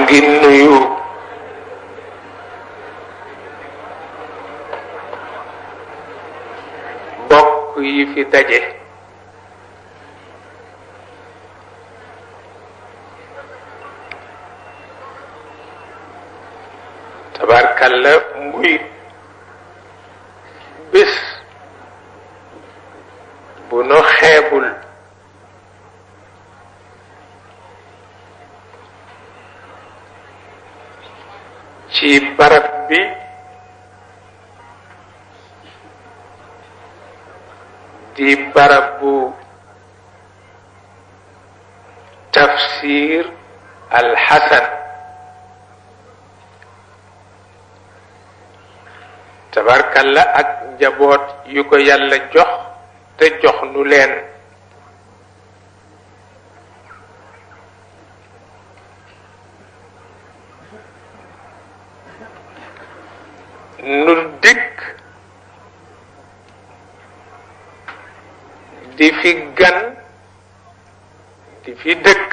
ngi nuyu bokk yi fi daje tabarkalla muy bés bu nu xeebul ci barab bi di barab bu tafsir al hasan tabarkalla ak njaboot yu ko yàlla jox te jox nu leen nu dikk di fi gan di fi dëkk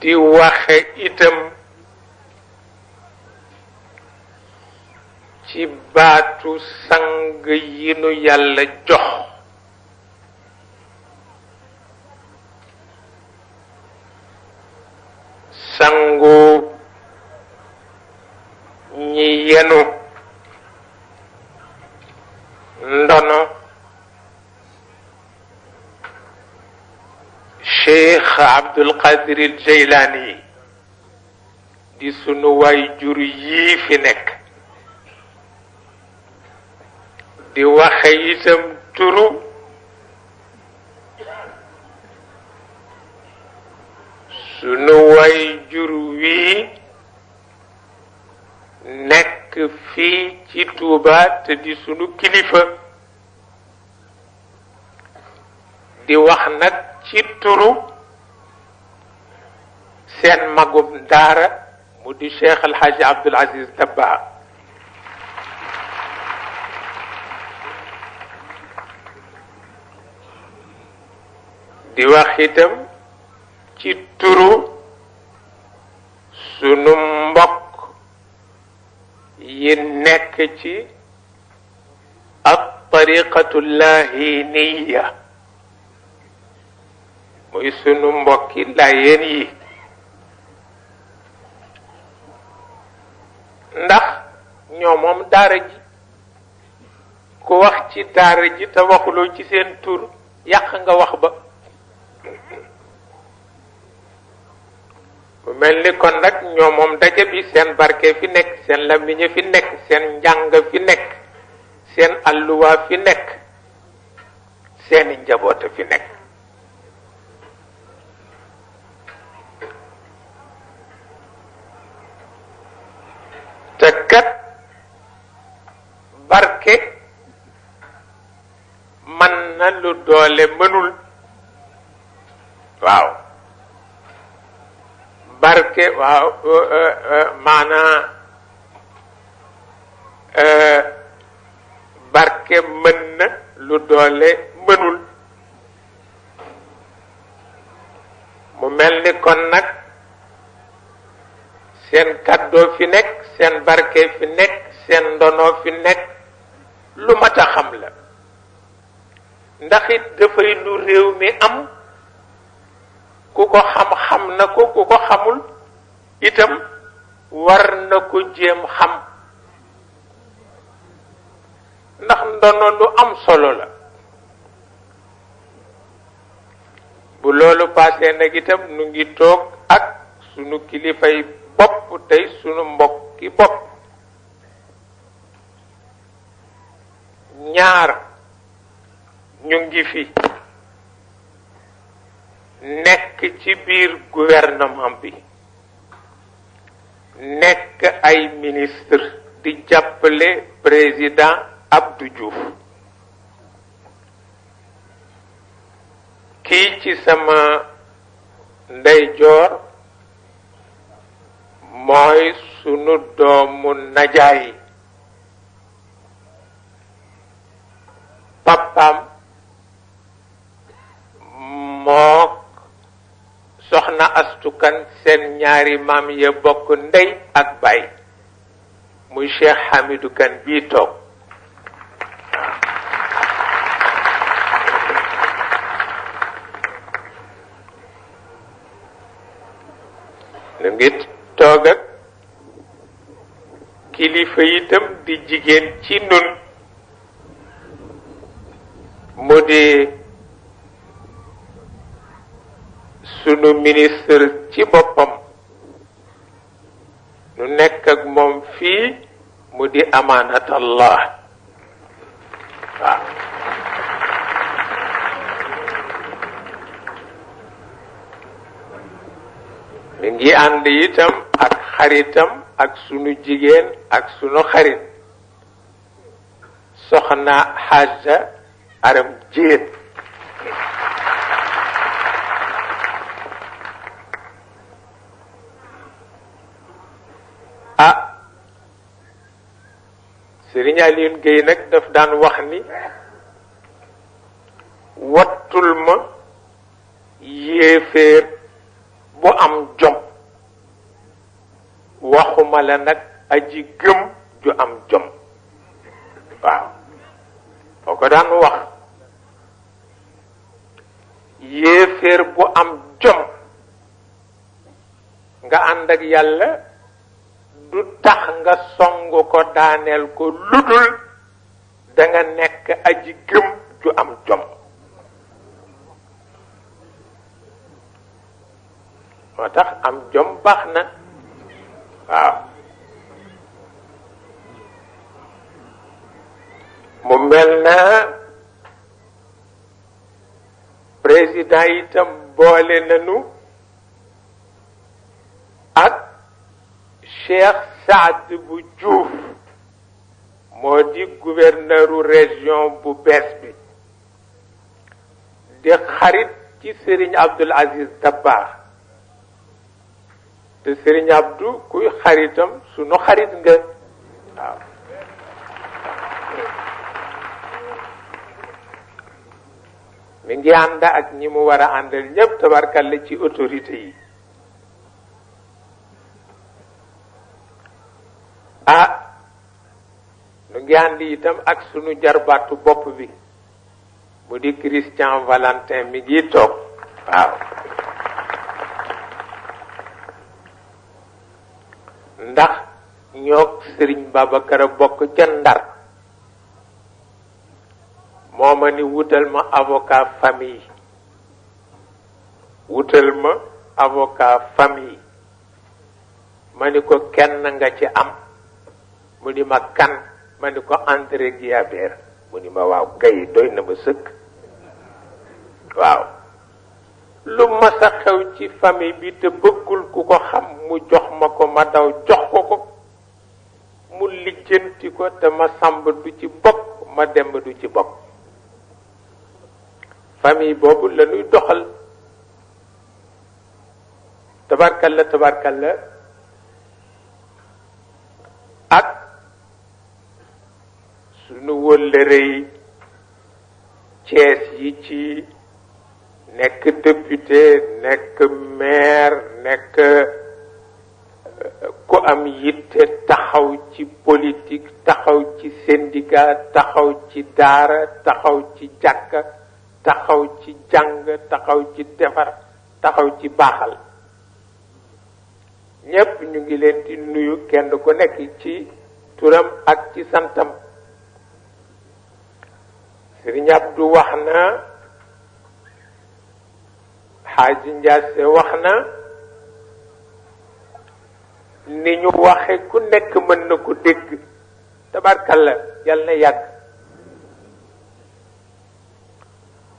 di waxe itam ci baatu sang yi nu yàlla jox sangu ñi yenu ndono Cheikh Abdul Qadir al Jaylani di sunu waay jur yii fi nekk di waxe itam turu sunu waay jur wii nekk fii ci Tuuba te di sunu kilifa di wax nag ci turu seen magum daara mu di Cheikh El Hadj Abdoul Aziz Dabakh di wax itam ci turu sunu mbokk yi nekk ci at-tariqatu llahiniya muy sunu mbokki Laayeen yi ndax ñoo moom daara ji ku wax ci daara ji te waxuloo ci seen tur yàq nga wax ba bu mel ni kon nag ñoo moom daje bi seen barke fi nekk seen lamiñe fi nekk seen njàng fi nekk seen alluwa fi nekk seeni njaboota fi nekk te kat barke man na lu doole mënul waaw barke waaw maanaa barke mën na lu doole mënul mu mel ni kon nag seen kàddoo fi nekk seen barke fi nekk seen ndonoo fi nekk lu mat a xam la ndax it dafay lu réew mi am ku ko xam na ko ku ko xamul itam war na ko jéem xam ndax ndono lu am solo la bu loolu paasee nag itam nu ngi toog ak sunu kilifay bopp tey sunu mbokki bopp ñaar ñu ngi fi nekk ci biir gouvernement bi nekk ay ministre di jàppale président Abdou Diouf kii ci sama ndeyjoor mooy sunu doomu najaay papaam mook soxna astukan seen ñaari maam ya bokk ndey ak baay muy Cheikh Hamidou Kane bii toog nu ngi toog ak kilifa itam di jigéen ci nun mu di sunu ministre ci boppam nu nekk ak moom fii mu di amaanatallah waaw mi ngi ànd itam ak xaritam ak sunu jigéen ak sunu xarit soxna Xaaja Aram Jéen Serigne Alioune Gueye nag daf daan wax ni wattul ma yéeféer bu am jom waxuma la nag aji gëm ju am jom waaw foo ko daan wax yéeféer bu am jom nga ànd ak yàlla du tax nga song ko daaneel ko ludul da nga nekk aji gëm ju am jom moo tax am jom baax na waaw mu mel na président itam boole nanu ak Cheikh Saad bu Diouf moo di gouverneuru région bu bees bi di xarit ci Serigne Abdoul Aziz Dabakh te Serigne Abdou kuy xaritam sunu xarit nga waaw mi ngi ànd ak ñi mu war a àndal ñépp tabarkalla ci autorité yi nu ngi ànd itam ak sunu jarbaatu bopp bi mu di Christian Valentin mi ngi toog waaw ndax ñoog Serigne Babacar a bokk ca Ndar moo ma ni wutal ma avocat famille wutal ma avocat famille ma ni ko kenn nga ci am mu ni ma kan ma ni ko André Guillabert mu ni ma waaw kay doy na ma sëkk waaw lu mas a xew ci famille bi te bëggul ku ko xam mu jox ma ko ma daw jox ko ko mu lijjanti ko te ma sàmb du ci bokk ma demb du ci bokk famille boobu la ñuy doxal tabarkalla tabarkalla ak sunu wëllërey Cees yi ci nekk député nekk maire nekk ku am yitte taxaw ci politique taxaw ci syndicat taxaw ci daara taxaw ci jàkka taxaw ci jàng taxaw ci defar taxaw ci baaxal ñépp ñu ngi leen di nuyu kenn ku nekk ci turam ak ci santam Serigne Abdou wax na Xaaji Njaase wax na ni ñu waxe ku nekk mën na ko dégg tabarkalla yal na yàgg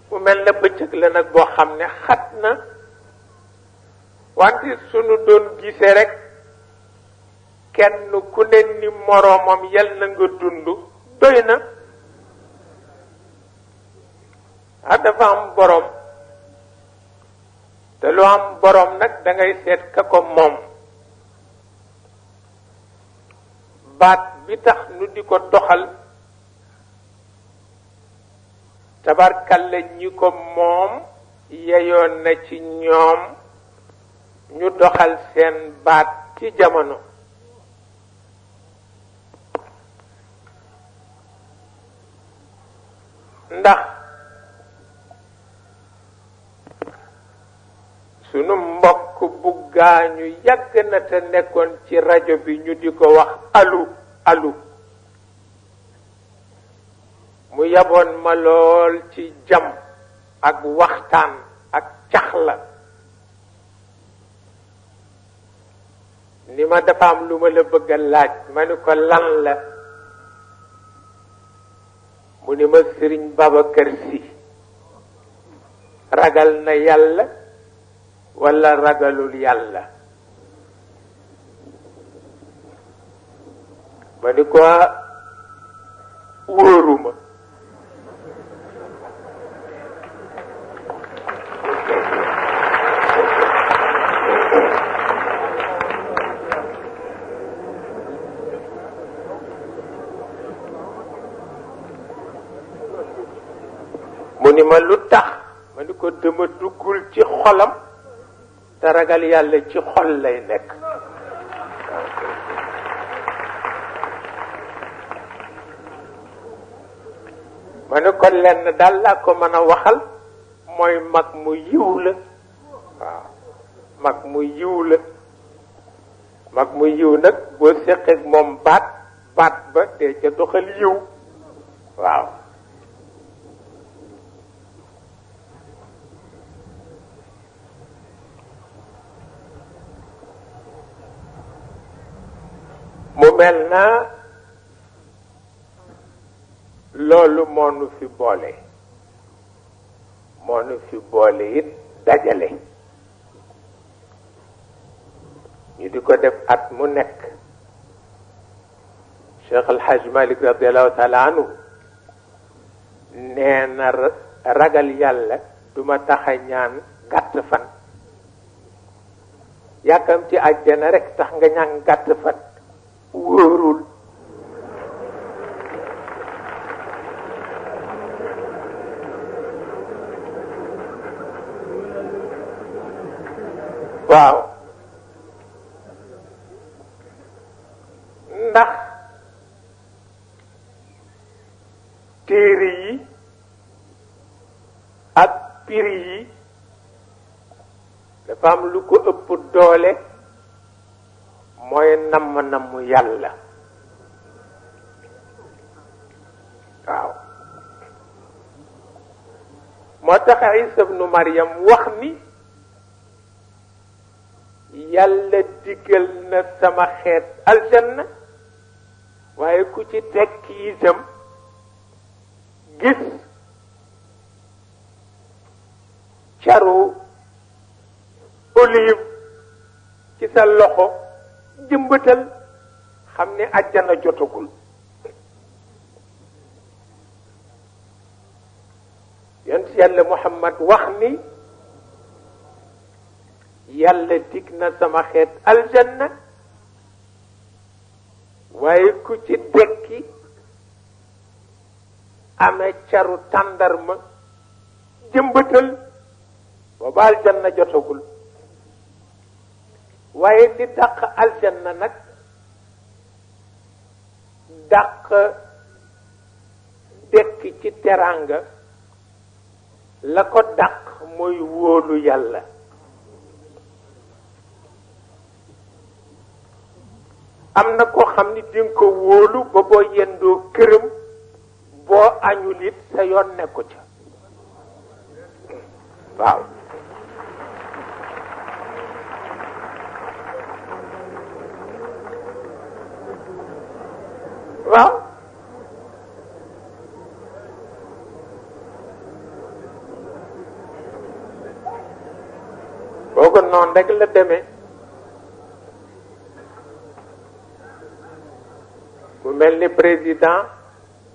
mu mel na bëccëg la nag boo xam ne xat na wante sunu doon gisee rek kenn ku ne ni moroomam yal na nga dund doy na dafa am borom te lu am borom nag da ngay seet ka ko moom baat bi tax nu di ko doxal tabarkalla ñi ko moom yeyoon na ci ñoom ñu doxal seen baat ci jamono ndax sunu mbokk bu gaañu yàgg na te nekkoon ci rajo bi ñu di ko wax alu mu yaboon ma lool ci jam ak waxtaan ak caxla ni ma dafa am lu ma la bëgg a laaj ma ni ko lan la mu ni ma Sëriñ Babacar Si ragal na yàlla walla ragalul yàlla ma ni ko wóoruma mu ni ma lu tax ma ni ko dama duggul ci xolam te ragal yàlla ci xol lay nekk ma ni ko lenn daal laa ko mën a waxal mooy mag mu yiw la waaw mag mu yiw la mag mu yiw nag boo séqeek moom baat ba dee ca doxal yiw waaw mu mel na loolu moo nu fi boole it dajale ñu di ko def at mu nekk Cheikh El Hadj Malick radiallahu taala anhu nee na ragal yàlla duma tax a ñaan gàtt fan yàkkam ci àjjana rek tax nga ñaan gàtt fan wóorul waaw ndax téere yi ak piri yi dafa am lu ko ëpp doole mooy namm yàlla waaw moo tax Isa ibnu Maryam wax ni yàlla digal na sama xeet aljanna waaye ku ci tekki itam gis caru olive ci sa loxo jëmbatal xam ne àjjana jotagul yonent yàlla Muhammad wax ni yàlla dig na sama xeet aljanna waaye ku ci dekki amee caru tàndarma jëmbatal booba aljanna jotagul waaye li dàq aljanna nag dàq dekki ci teraanga la ko dàq mooy wóolu yàlla am na koo xam ni dinga ko wóolu ba boo yendoo këram boo añul it sa yoon nekku ca waaw waaw booga noonu rek la demee mu mel ni président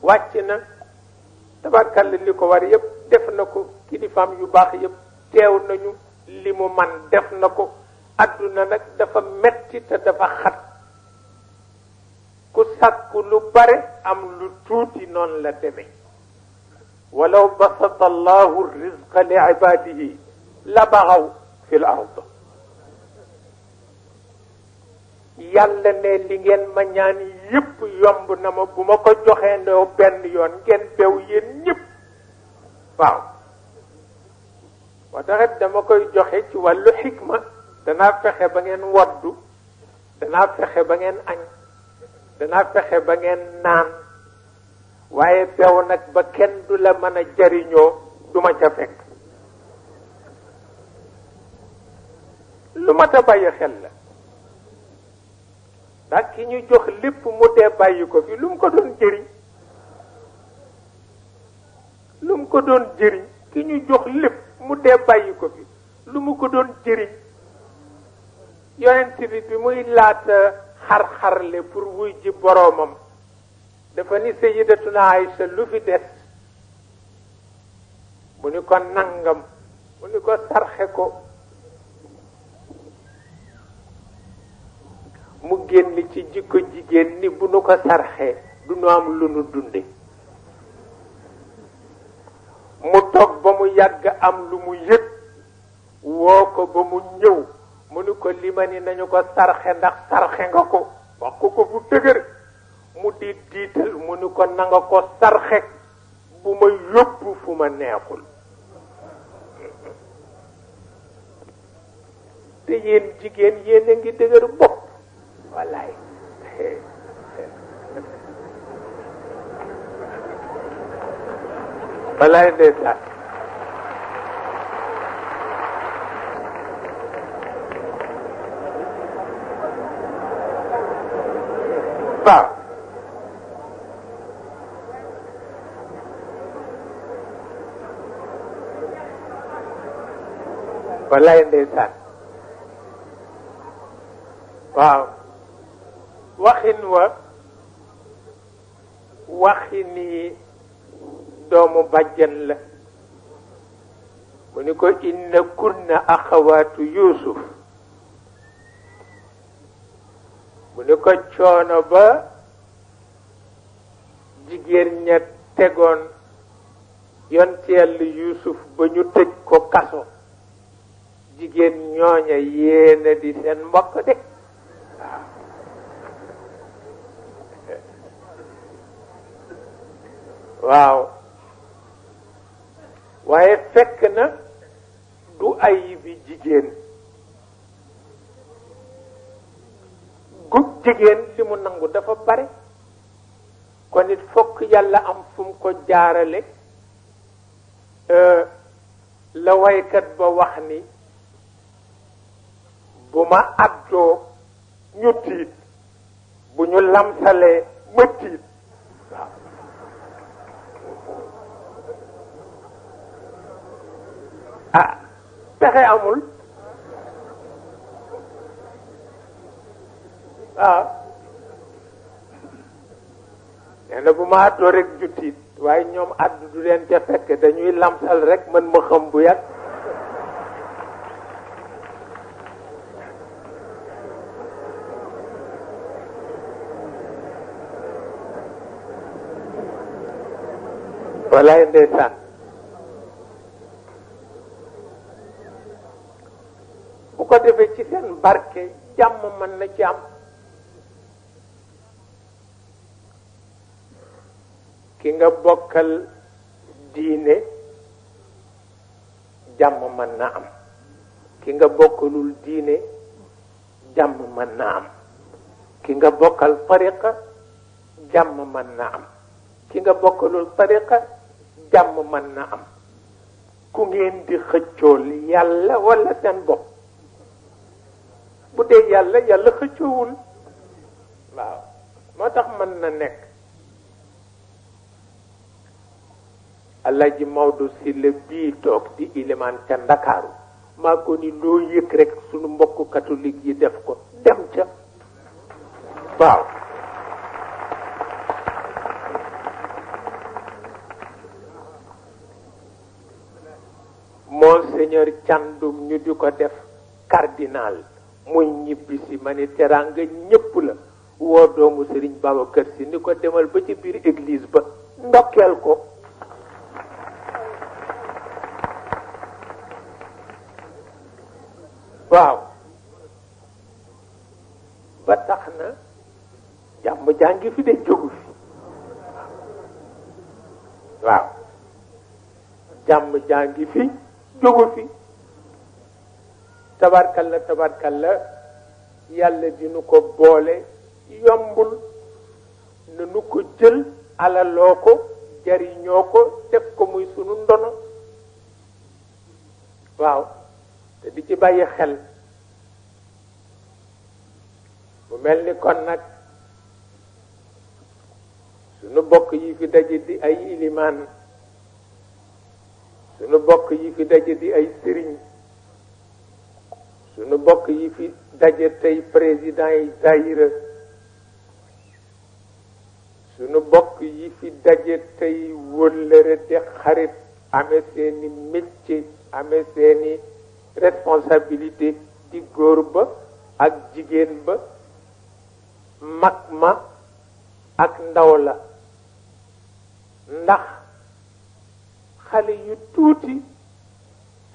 wàcc na tabarkalla li ko war yépp def na ko kilifaam yu baax yépp teew nañu li mu man def na ko adduna nag dafa metti te dafa xat ku sàkku lu bare am lu tuuti noonu la demee walaw basata allahu rizqa li ibadihi la baxaw fil ard. yàlla ne li ngeen ma ñaan yépp yomb na ma bu ma ko joxee ndoo benn yoon ngeen bew yéen ñépp. waaw moo taxit dama koy joxe ci wàllu xikma. danaa fexe ba ngeen waddu, danaa fexe ba ngeen añ, danaa fexe ba ngeen naan, waaye bew nag ba kenn du la mën a jariñoo du ma ca fekk. lu mat a bàyyi xel la ndax ki ñu jox lépp mu dee bàyyi ko fi lu mu ko doon jëriñ, lu mu ko doon jëriñ. ki ñu jox lépp mu dee bàyyi ko fi lu mu ko doon jëriñ. yonent bi muy laata xar-xarle pour wuy ji boroomam dafa ni sayyidatuna Aïcha lu fi des mu ni ko nangam, mu ni ko sarxe ko. mu génn ci jikko jigéen ni bu nu ko sarxee du nu am lu nu dunde. mu toog ba mu yàgg am lu mu yëg woo ko ba mu ñëw mu ni ko li ma ni nañu ko sarxe ndax sarxe nga ko. wax ko bu dëgër mu di diital mu ni ko nanga ko sarxe bu ma yóbbu fu ma neexul. te yéen jigéen yéen a ngi dëgër bopp wallaay. wallaay ndeysaan. waaw wallaay ndeysaan. waaw waxin wa waxini doomu bàjjan la. mu ni ko inna kunna axawaatu Yuusuf. mu ni ko coono ba jigéen ña tegoon yonent Yàlla Yuusuf ba ñu tëj ko kaso jigéen ñooña yéena di seen mbokk de. waaw waaye fekk na du ay bi jigéen. jigéen li mu nangu dafa bare kon it fokk yàlla am fu mu ko jaarale. la waykat ba wax ni bu ma addoo ñu tiit bu ñu lamsalee ma tiit. waaw ah pexe amul. waaw nee na bu ma àddoo rek juttiit waaye ñoom àddu du leen ca fekk dañuy lamsal rek mën ma xam bu yàgg. walaay ndeysaan. bu ko defee ci seen barke jàmm mën na ci am. ki nga bokkal diine jàmm mën na am. ki nga bokkalul diine jàmm mën na am. ki nga bokkal tariqa jàmm mën na am. ki nga bokkalul tariqa jàmm mën na am. ku ngeen di xëccool yàlla wala seen bopp. bu dee yàlla yàlla xëccoowul. waaw moo tax mën na nekk. Alaaji Maodo si la bii toog di ilimaan ca Ndakaaru maa ko ni loo yëg rek sunu mbokku catholique yi def ko dem ca. waaw Monseigneur Thiandoum ñu di ko def cardinal muy ñibbisi ma ni teraanga ñépp la woo doomu Serigne Babacar Sy ni ko demal ba ci biir église ba ndokkeel ko. waaw ba tax na jàmm jàngi fi de jógu fi waaw jàmm jàngi fi jógu fi tabarkalla tabarkalla yàlla dinu ko boole yombul nanu ko jël alaloo ko jariñoo ko def ko muy sunu ndono waaw te di ci bàyyi xel mu mel ni kon nag sunu bokk yi fi daje di ay ilimaan sunu bokk yi fi daje di ay sëriñ sunu bokk yi fi daje tey président yi daayira sunu bokk yi fi daje tey wëllëre di xarit amee seeni métier amee seeni responsabilité di góor ba ak jigéen ba mag ma ak ndaw la ndax xale yu tuuti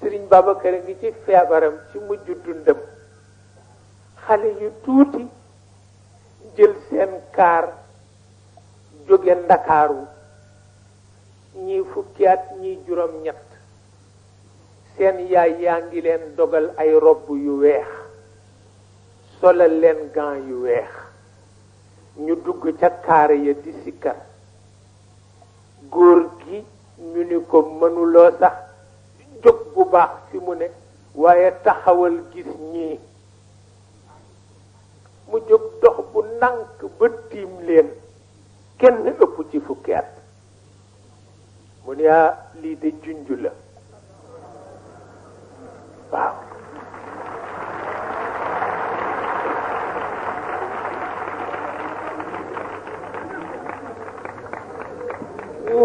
Sëriñ Babacar a ngi ci feebaram ci mujj dundam xale yu tuuti jël seen kaar jóge Ndakaaru ñii fukki at ñii juróom-ñett seen yaay yaa ngi leen dogal ay robb yu weex solal leen gants yu weex ñu dugg ca kaara ya di sikkar góor gi ñu ni ko mënuloo sax jóg bu baax fi mu ne waaye taxawal gis ñii mu jóg dox bu nànk ba tiim leen kenn ëpp ci fukki at mu ne lii de junj la waaw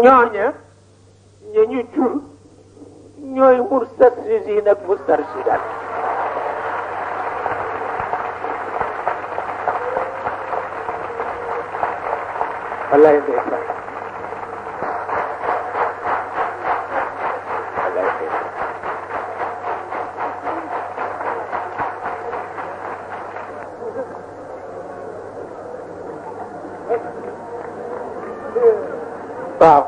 ñooña ña ñu jur ñooy mustarshidin ak mustarshidat wallaay ndeysaan wallaay ndeysaan waaw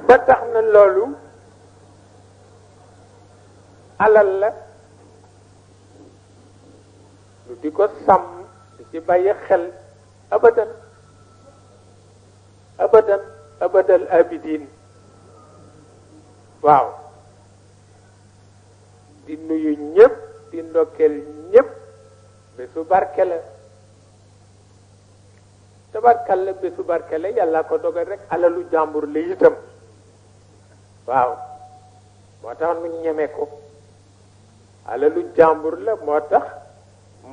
ba tax na loolu alal la lu di ko sàmm di ci bàyyi xel abadan abadan abadal abidin waaw di nuyu ñépp di ndokkeel ñépp bésu barke la tabarkal la bésu barke la yàlla ko dogal rek alalu jàmbur la itam waaw moo tax nu ñeme ko alalu jàmbur la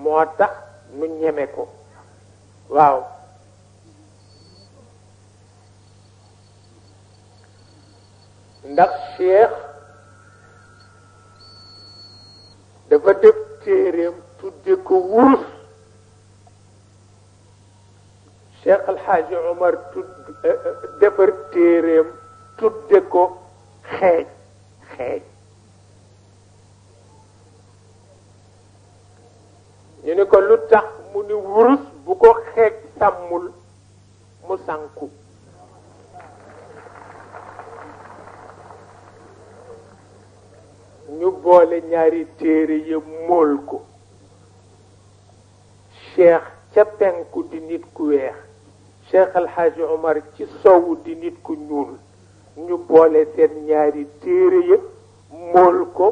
moo tax nu ñeme ko waaw ndax Cheikh dafa def téeréem tudde ko wurus Cheikh Alxaaji Omar defar téeréem tudde ko xeej xeej ñu ne ko lu tax mu ni wurus bu ko xeej sàmmul mu sànku ñu boole ñaari téere ya móol ko cheikh ca penku di nit ku weex Cheikh Alxaaji Omar ci sowu di nit ku ñuul ñu boole seen ñaari téere ya móol ko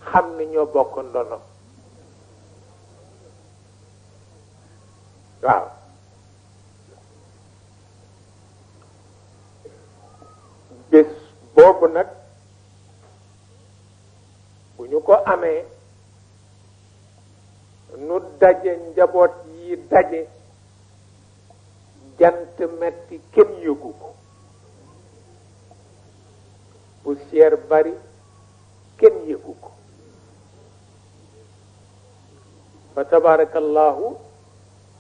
xam ne ñoo bokk ndono waaw bés boobu nag bu ñu ko amee nu daje njaboot yi daje jant metti kenn yëgu ko poussière bari kenn yëgu ko fa tabarakallahu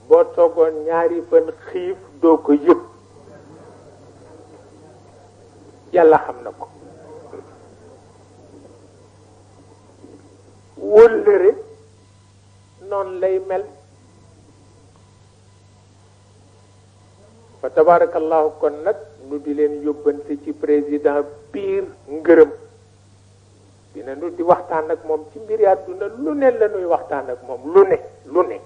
boo toogoon ñaari fan xiif doo ko yëg yàlla xam na ko wóllëre noonu lay mel fa tabarakallahu kon nag nu di leen yóbbante ci président piir ngërëm dina nu di waxtaan ak moom ci mbiri àdduna lu ne la nuy waxtaan ak moom lu ne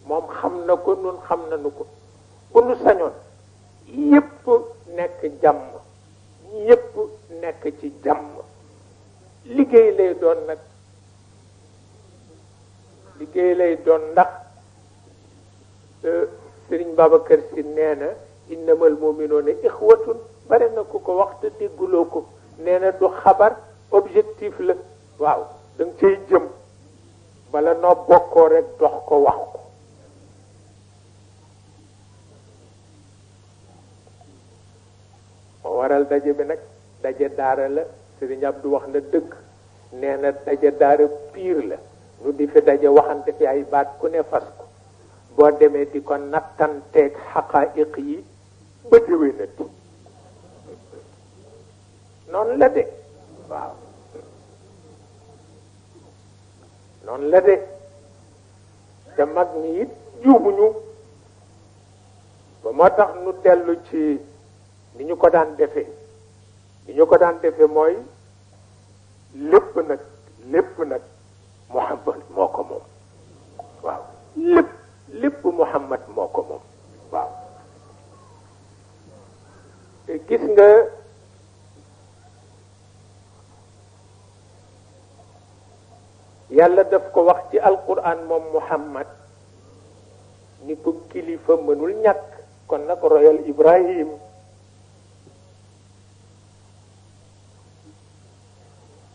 moom xam na ko nun xam nañu ko bu nu sañoon yépp nekk jàmm yépp nekk ci jàmm liggéey lay doon nag liggéey lay doon ndax Sëriñ Babacar Si nee na innamal mu'minuuna ixwatun bare na ku ko wax te dégguloo ko nee na du xabar objectif la waaw da nga cay jëm bala noo bokkoo rek dox ko wax ko moo waral daje bi nag daje daara la Sëriñ Abdu wax na dëgg nee na daje daara piir la nu di fi daje waxante fi ay baat ku ne fas ko boo demee di ko nattanteeg xaqaayiq yi ba déwénati noonu la de waaw noonu la de te mag ñi it juumuñu ba moo tax nu dellu ci ni ñu ko daan defee mooy lépp nag Muhammad moo ko moom waaw lépp Muhammad moo ko moom waaw te gis nga yàlla daf ko wax ci alquran moom Muhammad ni ko kilifa mënul ñàkk kon nag royal Ibrahim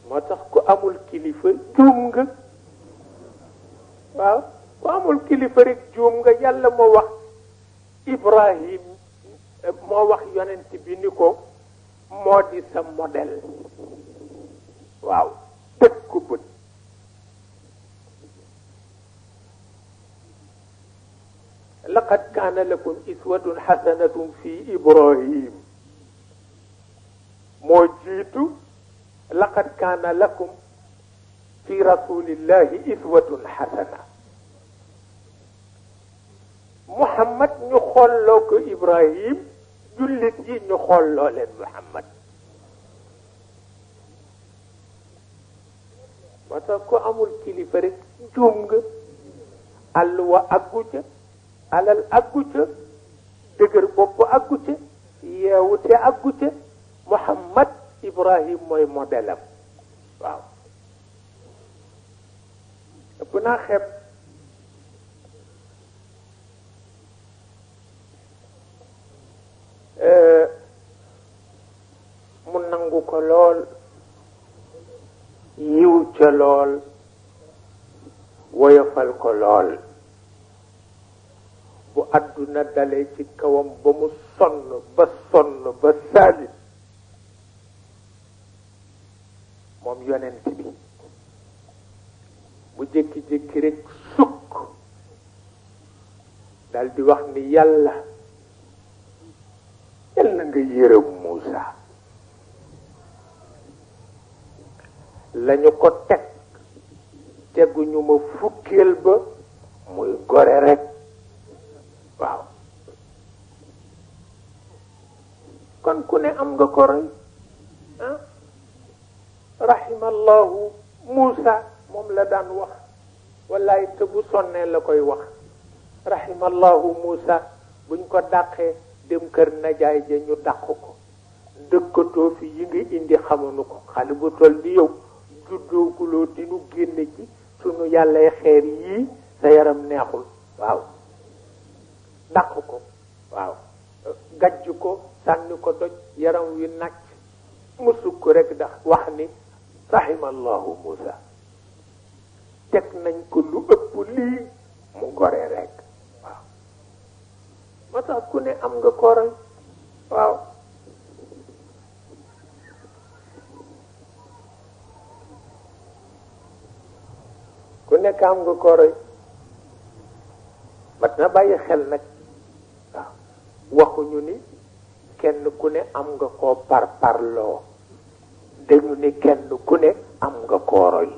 moo tax ku amul kilifa juum nga waaw ku amul kilifa rek juum nga yàlla moo wax Ibrahim moo wax yonent bi ni ko moo di sa modèle waaw tëg ko bët laqad kaana lakum iswatun xasanatun fi Ibrahim moo jiitu laqad kaana lakum fi rasulillahi iswatun xasana Muhammad ñu xolloo ko Ibrahim jullit yi ñu xolloo leen Muhammad moo tax ko amul kilifa rek juum nga àll wa aggu ca alal aggu ca dëgër bopp aggu ca yeewute aggu ca Muhammad Ibrahim mooy modèle am waaw ëpp naa xeeb mu nangu ko lool yiw ca lool woyofal ko lool bu àdduna dalee ci kawam ba mu sonn ba saalit moom yonent bi mu jékki-jékki rek sukk dal di wax ni yàlla na nga yërëm Muusa lañu ko teguñu ma fukkeel ba muy gore rek waaw kon ku ne am nga ko roy ah rahimallahu Muusa moom la daan wax wallaay te bu sonnee la koy wax rahimallahu Muusa buñ ko dàqee dem kër najaay ja ñu dàq ko dëkkatoo fi yi nga indi xamuñu ko xale bu toll di yow juddookuloo di nu génne ci sunu yàllay xeer yii sa yaram neexul waaw dàq ko waaw gajj ko sànni ko doj yaram wi nàcc mu sukk rek ndax wax ni rahimallahu Muusa teg nañ ko lu ëpp lii mu gore rek waaw moo tax ku ne am nga koroy waaw ku nekk am nga koroy ba mat na bàyyi xel nag waaw waxuñu ni kenn ku ne am nga koo parparloo dañu ni kenn ku ne am nga koo roy